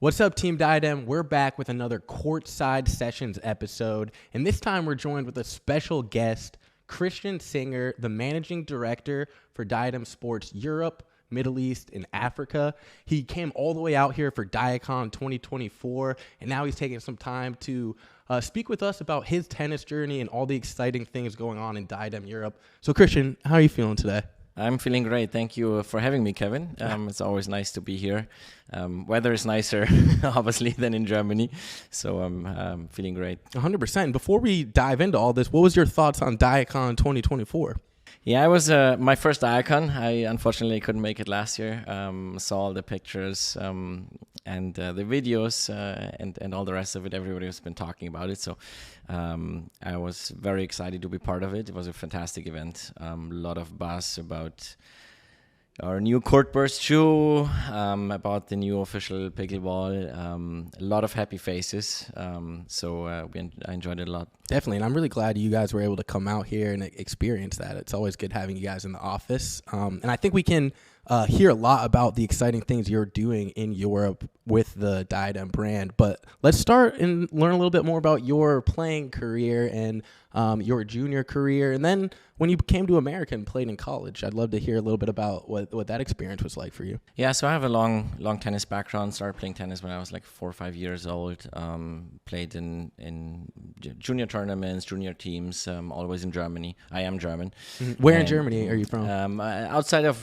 What's up, Team Diadem? We're back with another Courtside Sessions episode, and this time we're joined with a special guest, Christian Singer, the managing director for Diadem Sports Europe, Middle East, and Africa. He came all the way out here for Diacon 2024, and now he's taking some time to speak with us about his tennis journey and all the exciting things going on in Diadem Europe. So, Christian, how are you feeling today? I'm feeling great. Thank you for having me, Kevin. It's always nice to be here. Weather is nicer, obviously, than in Germany. So I'm feeling great. 100%. Before we dive into all this, what was your thoughts on Diacon 2024? Yeah, it was my first Diacon. I unfortunately couldn't make it last year. Saw all the pictures and the videos and all the rest of it. Everybody has been talking about it. So I was very excited to be part of it. It was a fantastic event. A lot of buzz about our new court burst shoe, about the new official pickleball, a lot of happy faces. I enjoyed it a lot. Definitely, and I'm really glad you guys were able to come out here and experience that. It's always good having you guys in the office. And I think we can hear a lot about the exciting things you're doing in Europe with the Diadem brand. But let's start and learn a little bit more about your playing career and your junior career. And then when you came to America and played in college, I'd love to hear a little bit about what that experience was like for you. Yeah, so I have a long tennis background. Started playing tennis when I was like 4 or 5 years old. Played in junior tournaments, junior teams, always in Germany. I am German. Mm-hmm. Where in Germany are you from?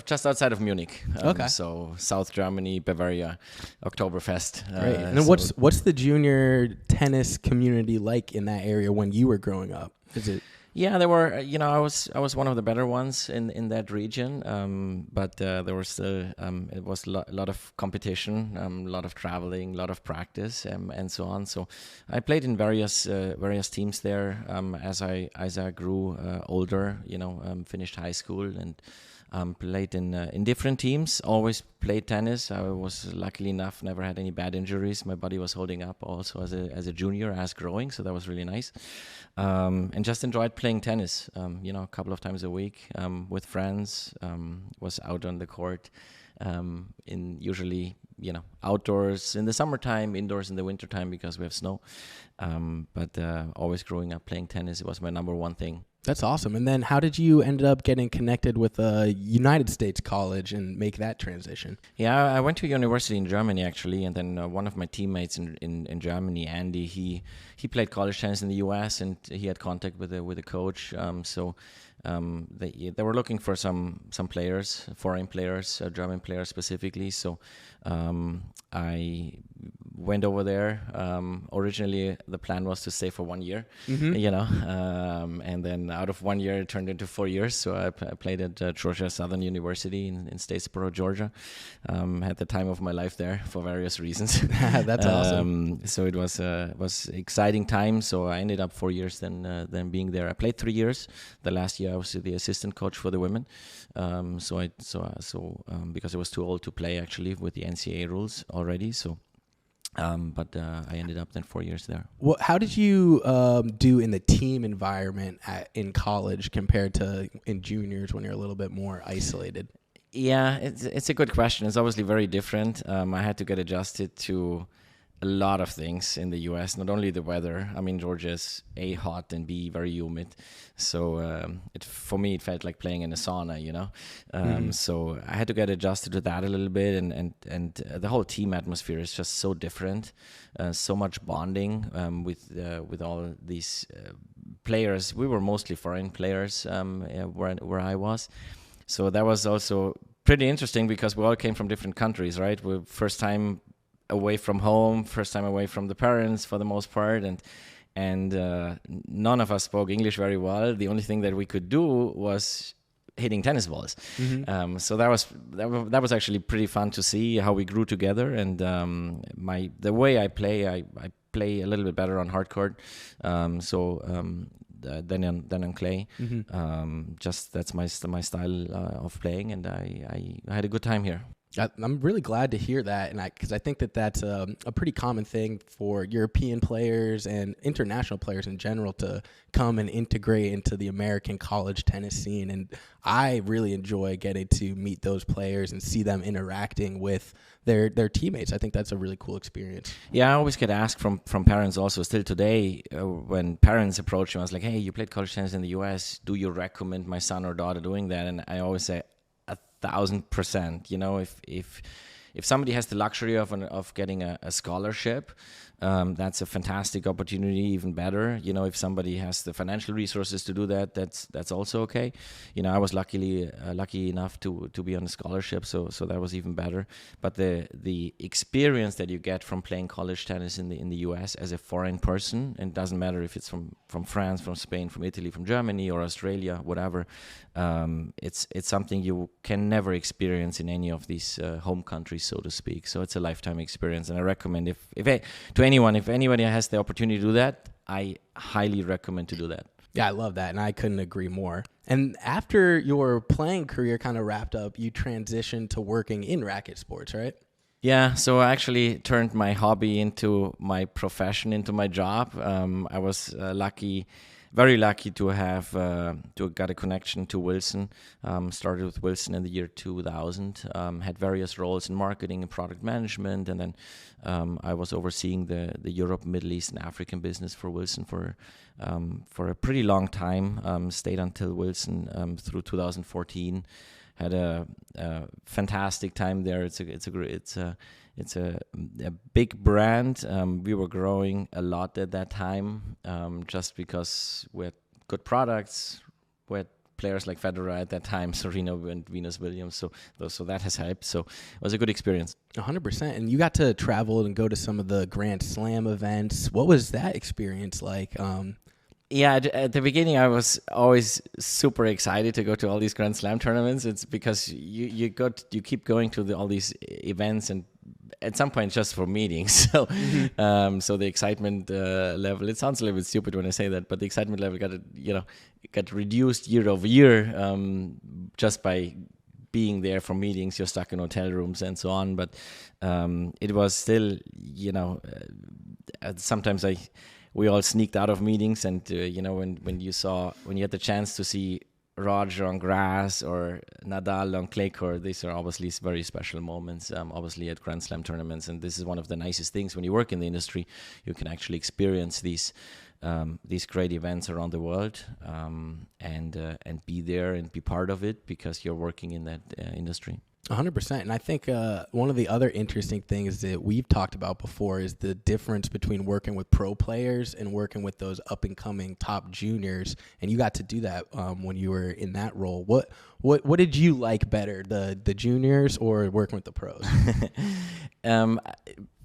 Just outside of Munich. Okay. So South Germany, Bavaria, Oktoberfest. Great. And then what's the junior tennis community like in that area when you were growing up? Is it? Yeah, there were. I was one of the better ones in that region. But there was still it was a lot of competition, a lot of traveling, a lot of practice, and so on. So I played in various teams there as I grew older. Finished high school and played in different teams. Always played tennis. I was luckily enough never had any bad injuries. My body was holding up also as a junior, as growing. So that was really nice. And just enjoyed playing tennis. A couple of times a week with friends. Was out on the court. In usually outdoors in the summertime, indoors in the wintertime because we have snow. But always growing up playing tennis, it was my number one thing. That's awesome. And then how did you end up getting connected with a United States college and make that transition? Yeah, I went to university in Germany, actually. And then one of my teammates in Germany, Andy, he played college tennis in the U.S. and he had contact with a coach. They were looking for some players, foreign players, German players specifically. So I went over there. Originally, the plan was to stay for 1 year, and then out of 1 year, it turned into 4 years. So I played at Georgia Southern University in Statesboro, Georgia. Had the time of my life there for various reasons. That's awesome. So it was exciting time. So I ended up 4 years then being there. I played 3 years. The last year I was the assistant coach for the women. Because I was too old to play actually with the NCAA rules already. So. But I ended up then 4 years there. Well, how did you do in the team environment in college compared to in juniors when you're a little bit more isolated? Yeah, it's a good question. It's obviously very different. I had to get adjusted to a lot of things in the U.S., not only the weather. I mean, Georgia is A, hot, and B, very humid. So for me, it felt like playing in a sauna, So I had to get adjusted to that a little bit. And the whole team atmosphere is just so different. So much bonding with all these players. We were mostly foreign players where I was. So that was also pretty interesting because we all came from different countries, right? We're first time away from home, first time away from the parents for the most part, and none of us spoke English very well. The only thing that we could do was hitting tennis balls. Mm-hmm. So that was actually pretty fun to see how we grew together. And the way I play a little bit better on hard court. Than on clay. Mm-hmm. Just that's my style of playing, and I had a good time here. I'm really glad to hear that, and because I think that that's a pretty common thing for European players and international players in general to come and integrate into the American college tennis scene. And I really enjoy getting to meet those players and see them interacting with their teammates. I think that's a really cool experience. Yeah, I always get asked from parents also still today when parents approach me, I was like, hey, you played college tennis in the US. Do you recommend my son or daughter doing that? And I always say, 1,000%. You know, if somebody has the luxury of getting a scholarship, that's a fantastic opportunity. Even better, you know, if somebody has the financial resources to do that, that's also okay. You know, I was lucky enough to be on a scholarship, so that was even better. But the experience that you get from playing college tennis in the US as a foreign person, and it doesn't matter if it's from France, from Spain, from Italy, from Germany, or Australia, whatever. It's something you can never experience in any of these home countries, so to speak. So it's a lifetime experience, and I recommend if anybody has the opportunity to do that, I highly recommend to do that. Yeah, I love that, and I couldn't agree more. And after your playing career kind of wrapped up, you transitioned to working in racket sports, right? Yeah, so I actually turned my hobby into my profession, into my job. I was very lucky to have got a connection to Wilson. Started with Wilson in the year 2000. Had various roles in marketing and product management, and then I was overseeing the Europe, Middle East, and African business for Wilson for a pretty long time. Stayed until Wilson through 2014. Had a fantastic time there. It's a big brand. We were growing a lot at that time, just because we had good products. We had players like Federer at that time, Serena and Venus Williams. So that has helped. So it was a good experience. 100%. And you got to travel and go to some of the Grand Slam events. What was that experience like? Yeah, at the beginning, I was always super excited to go to all these Grand Slam tournaments. It's because you keep going to all these events, and at some point just for meetings. So, so the excitement level. It sounds a little bit stupid when I say that, but the excitement level got reduced year over year, just by being there for meetings. You're stuck in hotel rooms and so on. But it was still, sometimes we all sneaked out of meetings, and when you had the chance to see Roger on grass or Nadal on clay court, these are obviously very special moments, obviously at Grand Slam tournaments. And this is one of the nicest things when you work in the industry. You can actually experience these great events around the world, and be there and be part of it because you're working in that industry. 100%. And I think one of the other interesting things that we've talked about before is the difference between working with pro players and working with those up and coming top juniors. And you got to do that when you were in that role. What did you like better, the juniors or working with the pros?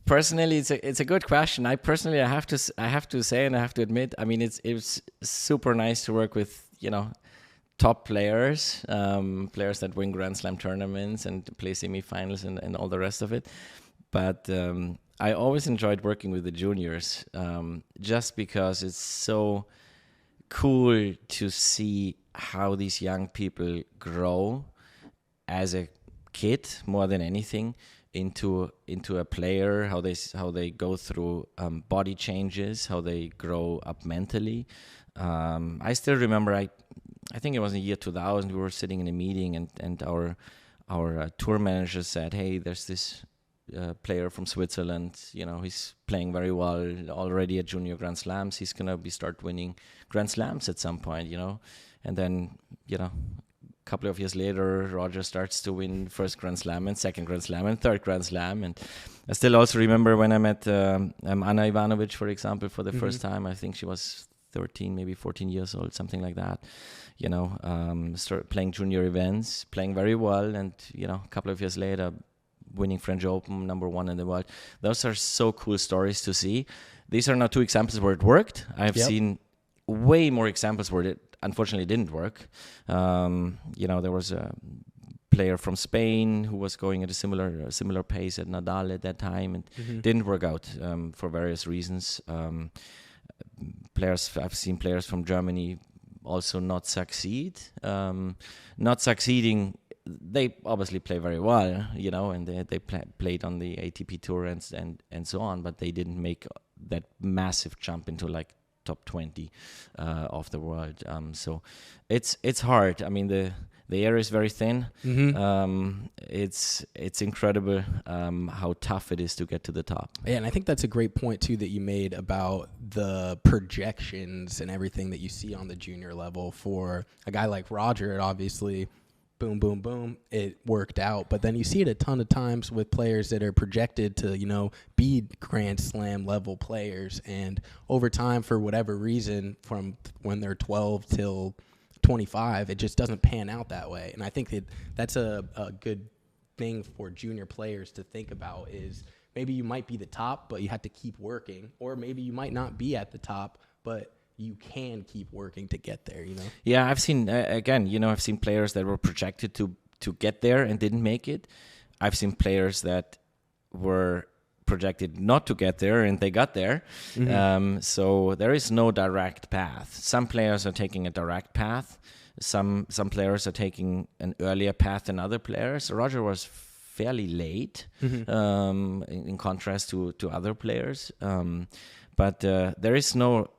Personally, it's a good question. I have to say, and I have to admit, I mean, it's super nice to work with, top players, players that win Grand Slam tournaments and play semifinals and all the rest of it. But I always enjoyed working with the juniors, just because it's so cool to see how these young people grow as a kid more than anything into a player, how they go through body changes, how they grow up mentally. I still remember, I think it was in the year 2000, we were sitting in a meeting, and our tour manager said, hey, there's this player from Switzerland, he's playing very well already at junior Grand Slams. He's going to start winning Grand Slams at some point, And then, a couple of years later, Roger starts to win first Grand Slam and second Grand Slam and third Grand Slam. And I still also remember when I met Anna Ivanovic, for example, for the first time. I think she was 13, maybe 14 years old, something like that. Start playing junior events, playing very well, and a couple of years later, winning French Open, #1 in the world. Those are so cool stories to see. These are not two examples where it worked. I've seen way more examples where it unfortunately didn't work. There was a player from Spain who was going at a similar pace at Nadal at that time, and didn't work out for various reasons. I've seen players from Germany also not succeed. Not succeeding they obviously play very well, and they played on the ATP tour and so on, but they didn't make that massive jump into like top 20 of the world. So it's hard. I mean, the air is very thin. It's incredible how tough it is to get to the top. Yeah, and I think that's a great point too that you made about the projections and everything that you see on the junior level. For a guy like Roger, it obviously boom, boom, boom, it worked out. But then you see it a ton of times with players that are projected to, be Grand Slam level players. And over time, for whatever reason, from when they're 12 till 25, it just doesn't pan out that way. And I think that's a good thing for junior players to think about is maybe you might be the top, but you have to keep working. Or maybe you might not be at the top, but you can keep working to get there, Yeah, I've seen, I've seen players that were projected to get there and didn't make it. I've seen players that were projected not to get there and they got there. So there is no direct path. Some players are taking a direct path. Some players are taking an earlier path than other players. Roger was fairly late in contrast to other players. But there is no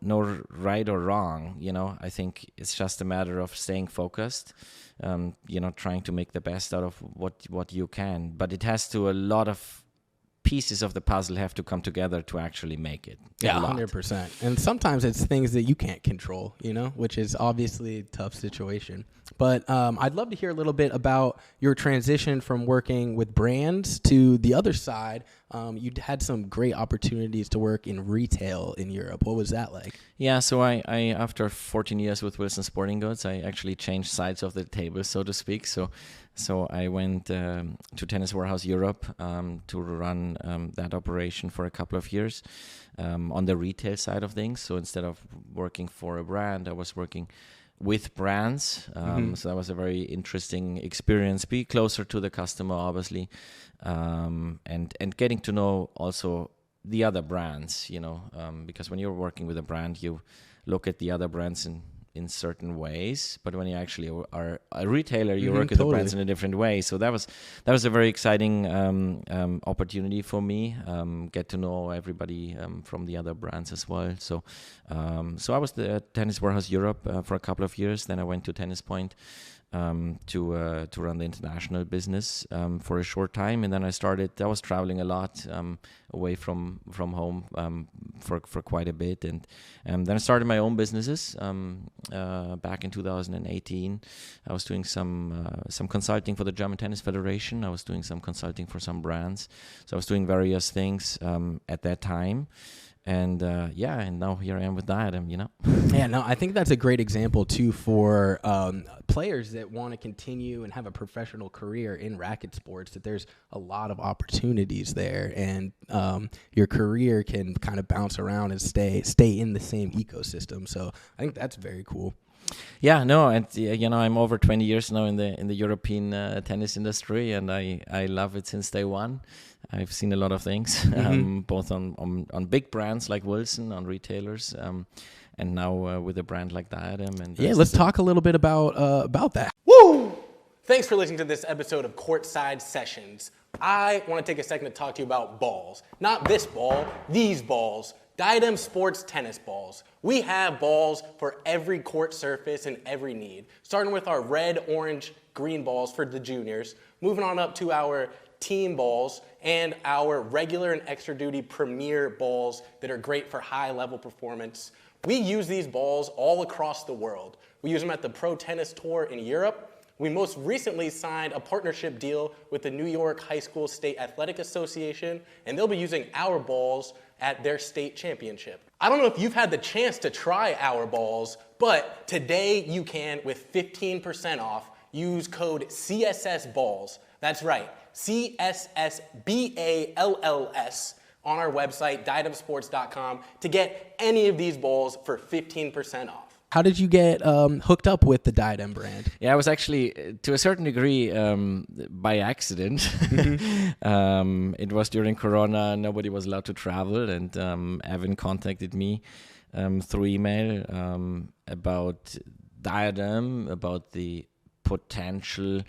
right or wrong, I think it's just a matter of staying focused, trying to make the best out of what you can. But it has to, a lot of pieces of the puzzle have to come together to actually make it. Yeah, 100%. And sometimes it's things that you can't control, which is obviously a tough situation. But I'd love to hear a little bit about your transition from working with brands to the other side. You had some great opportunities to work in retail in Europe. What was that like? Yeah, so I after 14 years with Wilson Sporting Goods, I actually changed sides of the table, so to speak. So I went to Tennis Warehouse Europe to run that operation for a couple of years on the retail side of things. So instead of working for a brand, I was working with brands. So that was a very interesting experience. Be closer to the customer, obviously, and getting to know also the other brands, because when you're working with a brand, you look at the other brands in certain ways, but when you actually are a retailer, you work with the brands in a different way. So that was a very exciting opportunity for me. Get to know everybody from the other brands as well. So I was at Tennis Warehouse Europe for a couple of years. Then I went to Tennis Point to run the international business for a short time, and then I was traveling a lot away from home for quite a bit, and then I started my own businesses back in 2018. I was doing some consulting for the German Tennis Federation. I was doing some consulting for some brands, so I was doing various things at that time. And and now here I am with Diadem, Yeah, no, I think that's a great example too for players that want to continue and have a professional career in racket sports, that there's a lot of opportunities there, and your career can kind of bounce around and stay in the same ecosystem. So I think that's very cool. Yeah, no, and I'm over 20 years now in the European tennis industry, and I love it since day one. I've seen a lot of things, both on big brands like Wilson, on retailers, and now with a brand like Diadem. And let's talk a little bit about that. Woo! Thanks for listening to this episode of Courtside Sessions. I want to take a second to talk to you about balls. Not this ball, these balls. Diadem Sports tennis balls. We have balls for every court surface and every need. Starting with our red, orange, green balls for the juniors, moving on up to our team balls and our regular and extra duty premier balls that are great for high level performance. We use these balls all across the world. We use them at the Pro Tennis Tour in Europe. We most recently signed a partnership deal with the New York High School State Athletic Association, and they'll be using our balls at their state championship. I don't know if you've had the chance to try our balls, but today you can with 15% off. Use code CSSBalls. That's right, CSSBALLS on our website, diademsports.com, to get any of these balls for 15% off. How did you get hooked up with the Diadem brand? Yeah, I was actually, to a certain degree, by accident. It was during Corona, nobody was allowed to travel, and Evan contacted me through email about Diadem, about the potential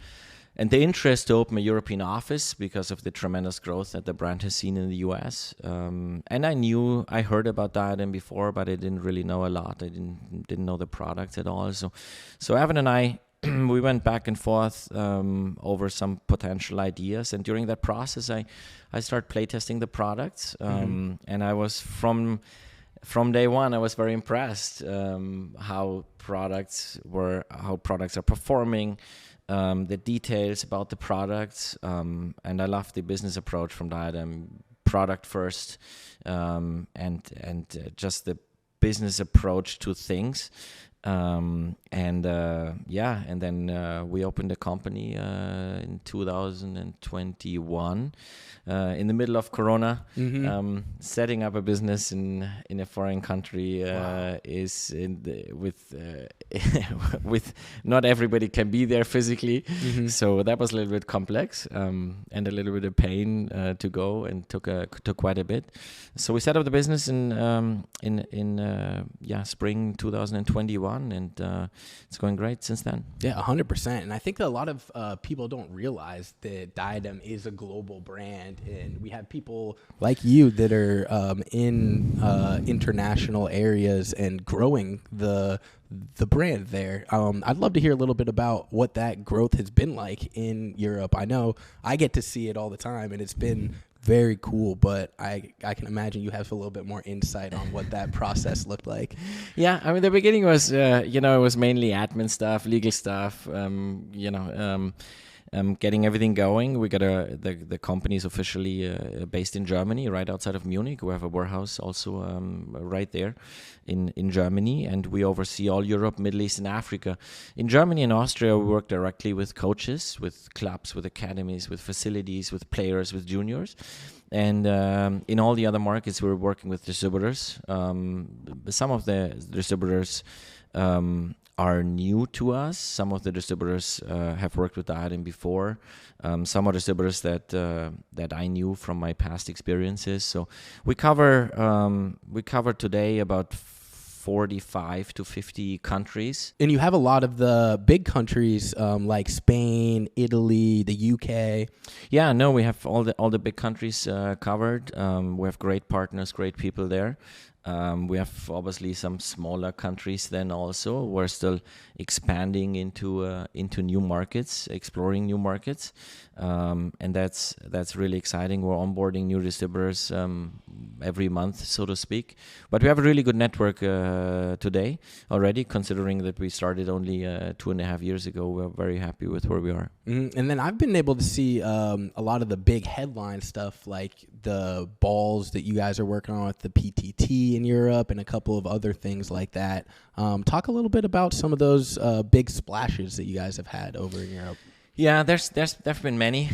and the interest to open a European office because of the tremendous growth that the brand has seen in the US. And I heard about Diadem before, but I didn't really know a lot. I didn't know the products at all. So Evan and I, we went back and forth over some potential ideas, and during that process, I started playtesting the products, and I was from day one, I was very impressed how products are performing, the details about the products, and I love the business approach from Diadem, product first, and just the business approach to things. And then we opened a company in 2021 in the middle of Corona. Setting up a business in a foreign country is with not everybody can be there physically, so that was a little bit complex and a little bit of pain to go, and took quite a bit. So we set up the business in spring 2021. And it's going great since then. Yeah, 100%. And I think that a lot of people don't realize that Diadem is a global brand, and we have people like you that are in international areas and growing the brand there. I'd love to hear a little bit about what that growth has been like in Europe. I know I get to see it all the time, and it's been very cool, but I can imagine you have a little bit more insight on what that process looked like. Yeah, I mean, the beginning was, it was mainly admin stuff, legal stuff, getting everything going. We got the company is officially based in Germany, right outside of Munich. We have a warehouse also right there in Germany, and we oversee all Europe, Middle East, and Africa. In Germany and Austria, we work directly with coaches, with clubs, with academies, with facilities, with players, with juniors. And in all the other markets, we're working with distributors. Some of the distributors are new to us. Some of the distributors have worked with Diadem before. Some are distributors that I knew from my past experiences. So we cover today about 45 to 50 countries. And you have a lot of the big countries like Spain, Italy, the UK. Yeah, no, we have all the big countries covered. We have great partners, great people there. We have obviously some smaller countries then also. We're still expanding into new markets, exploring new markets, and that's really exciting. We're onboarding new distributors every month, so to speak. But we have a really good network today already, considering that we started only 2.5 years ago. We're very happy with where we are. And then I've been able to see a lot of the big headline stuff, like the balls that you guys are working on with the PTT in Europe and a couple of other things like that. Talk a little bit about some of those big splashes that you guys have had over in Europe. Yeah, there's been many,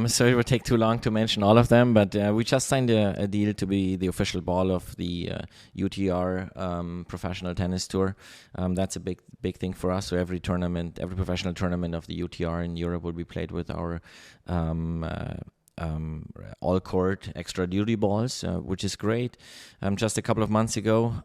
so it would take too long to mention all of them. But we just signed a deal to be the official ball of the UTR Professional Tennis Tour. That's a big thing for us. So every professional tournament of the UTR in Europe will be played with our all-court extra duty balls, which is great. Just a couple of months ago,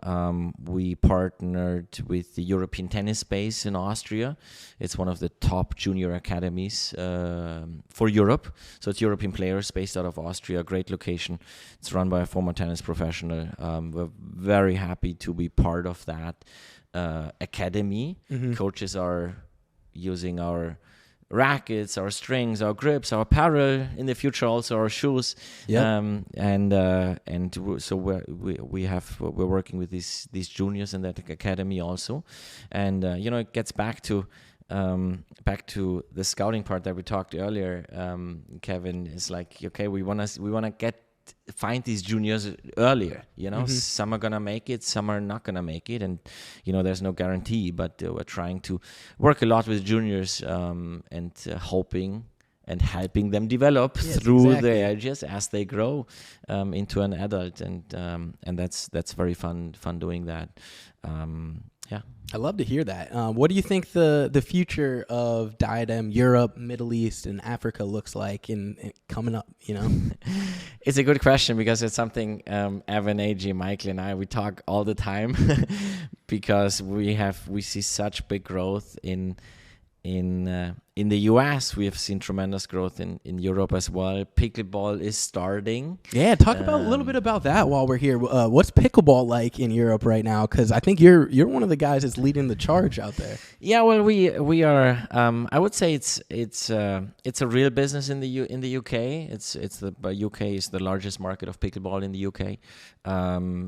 we partnered with the European Tennis Base in Austria. It's one of the top junior academies for Europe. So it's European players based out of Austria, great location. It's run by a former tennis professional. We're very happy to be part of that academy. Coaches are using our rackets, our strings, our grips, our apparel, in the future also our shoes. So we're working with these juniors in that academy also, and it gets back to the scouting part that we talked earlier. Kevin is like, okay, we want to find these juniors earlier. Some are gonna make it, some are not gonna make it, and there's no guarantee, but we're trying to work a lot with juniors and hoping and helping them develop through the ages as they grow into an adult, and that's very fun doing that. I love to hear that. What do you think the future of Diadem Europe, Middle East, and Africa looks like in coming up? It's a good question, because it's something Evan, AJ, Michael, and we talk all the time because we see such big growth in in the US, we have seen tremendous growth in Europe as well. Pickleball is starting. Yeah, talk about a little bit about that while we're here. What's pickleball like in Europe right now? Because I think you're one of the guys that's leading the charge out there. Yeah, well, we are. I would say it's a real business in the UK. The UK is the largest market of pickleball in the UK.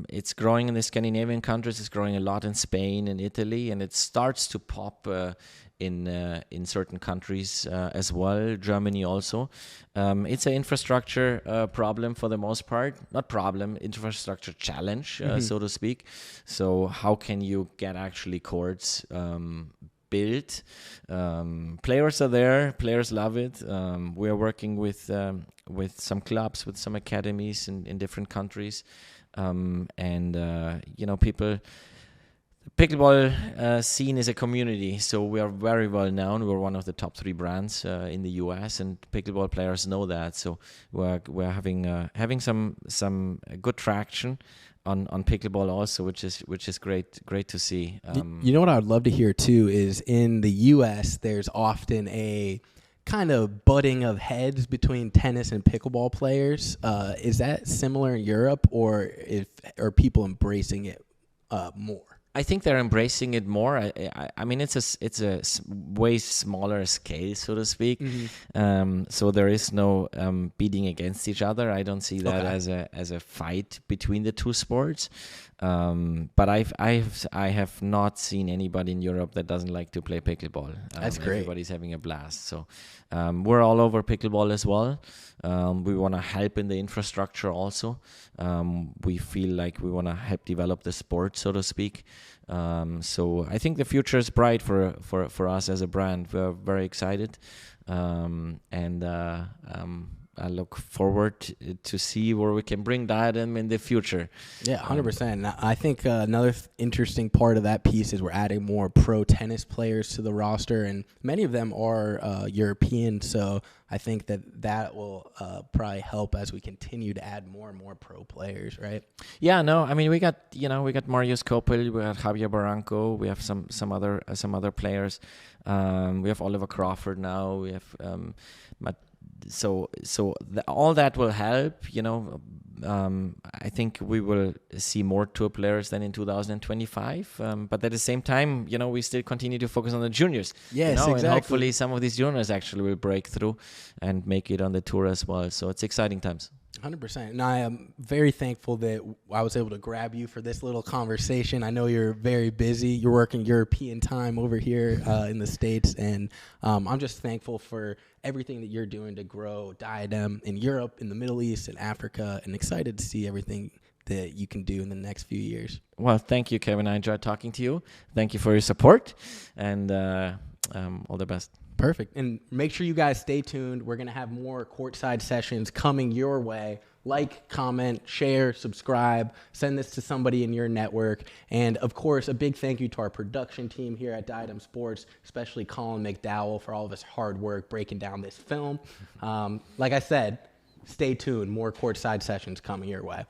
It's growing in the Scandinavian countries. It's growing a lot in Spain and Italy, and it starts to pop in certain countries as well. Germany also. It's an infrastructure problem for the most part. Not problem, infrastructure challenge, so to speak. So how can you get actually courts built? Players are there. Players love it. We are working with some clubs, with some academies in different countries, people. Pickleball scene is a community, so we are very well known. We're one of the top 3 brands in the US, and pickleball players know that. So we're having some good traction on pickleball also, which is great to see. You know what I would love to hear too is in the US, there's often a kind of butting of heads between tennis and pickleball players. Is that similar in Europe, or are people embracing it more? I think they're embracing it more. I mean, it's a way smaller scale, so to speak. So there is no beating against each other. I don't see that as a fight between the two sports. But I have not seen anybody in Europe that doesn't like to play pickleball. That's great. Everybody's having a blast. So we're all over pickleball as well. We want to help in the infrastructure also. We feel like we want to help develop the sport, so to speak. So I think the future is bright for us as a brand. We're very excited, I look forward to see where we can bring Diadem in the future. Yeah, 100%. I think another interesting part of that piece is we're adding more pro tennis players to the roster, and many of them are European. So I think that will probably help as we continue to add more and more pro players, right? Yeah, no, I mean we got Marius Kopel, we got Javier Barranco, we have some other players. We have Oliver Crawford now. We have all that will help. I think we will see more tour players than in 2025. But at the same time, we still continue to focus on the juniors. Yes, exactly. And hopefully some of these juniors actually will break through and make it on the tour as well. So it's exciting times. 100%. And I am very thankful that I was able to grab you for this little conversation. I know you're very busy. You're working European time over here in the States. And I'm just thankful for everything that you're doing to grow Diadem in Europe, in the Middle East, and Africa, and excited to see everything that you can do in the next few years. Well, thank you, Kevin. I enjoyed talking to you. Thank you for your support, and all the best. Perfect. And make sure you guys stay tuned. We're going to have more Courtside Sessions coming your way. Like, comment, share, subscribe, send this to somebody in your network. And, of course, a big thank you to our production team here at Diadem Sports, especially Colin McDowell for all of his hard work breaking down this film. Like I said, stay tuned. More Courtside Sessions coming your way.